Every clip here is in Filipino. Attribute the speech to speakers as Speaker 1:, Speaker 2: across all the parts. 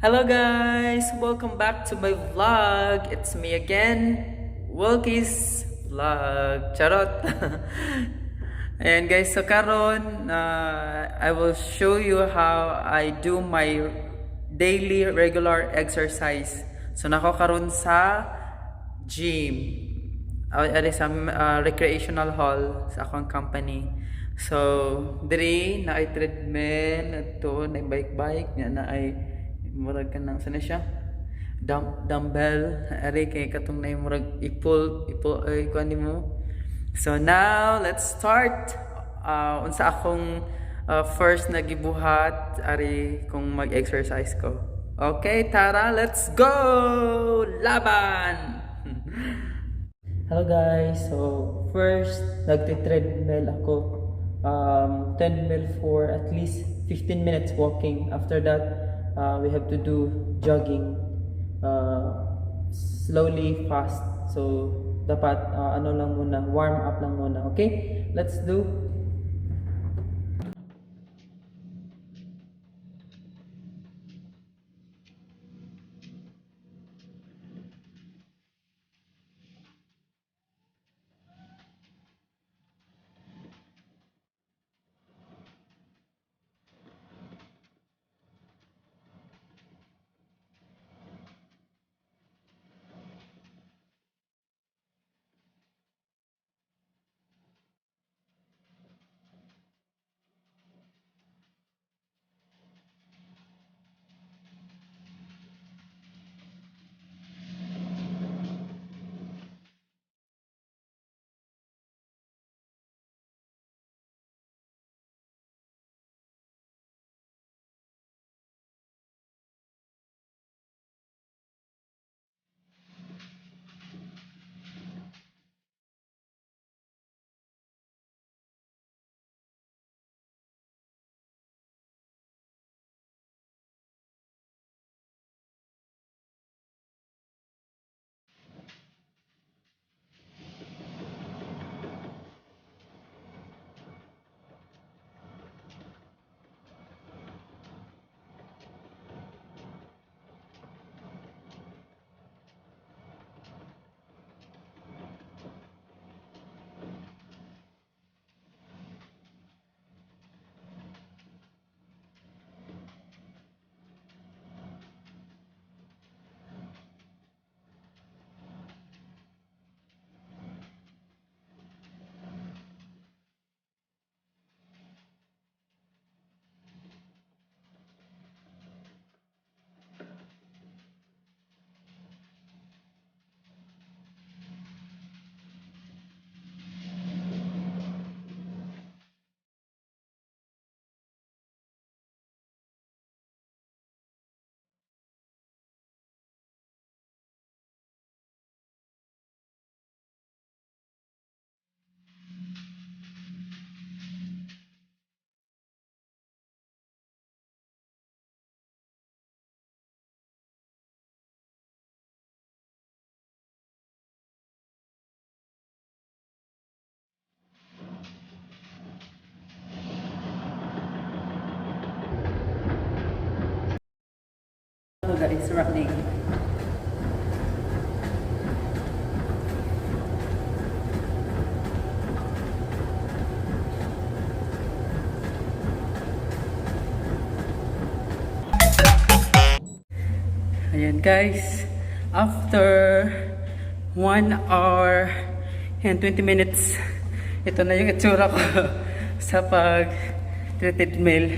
Speaker 1: Hello guys! Welcome back to my vlog. It's me again, Wilkie's Vlog. Charot! Ayan guys, so karon I will show you how I do my daily regular exercise. So nako karon sa gym. Sa recreational hall sa akong company. So, diri na ay treadmill, ito na bike-bike, na ay murag ka nang sana siya dumbbell ari kay katong na murag i-pull ay kuan nimo. So now let's start unsa akong first na gibuhat ari kung mag-exercise ko. Okay, tara, let's go! Laban! Hello guys, so first nagte-treadmill ako, 10 mil for at least 15 minutes walking. After that we have to do jogging, slowly, fast. So dapat ano lang muna, warm up lang muna. Okay, let's do. Hello guys, running. Ayan guys, after 1 hour and 20 minutes, ito na yung itsura ko sa pag-treadmill.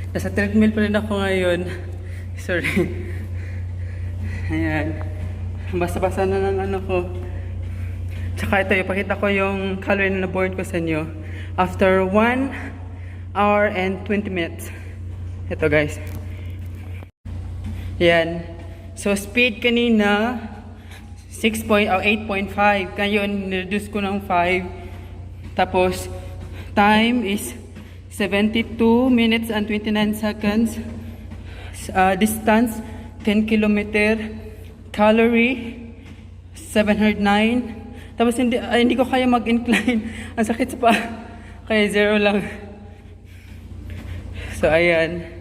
Speaker 1: Nasa treadmill pa rin ako ngayon. Sorry. Ayan. Basta-basta na ng ano ko. Tsaka ito, ipakita ko yung calorie na na-board ko sa inyo. After 1 hour and 20 minutes. Ito guys. Ayan. So speed kanina 8.5. Ngayon, nireduce ko ng 5. Tapos, time is 72 minutes and 29 seconds. Distance 10 kilometer, calorie 709. Tapos hindi ko kaya mag-incline, ang sakit sa pa, kaya 0 lang. So ayan.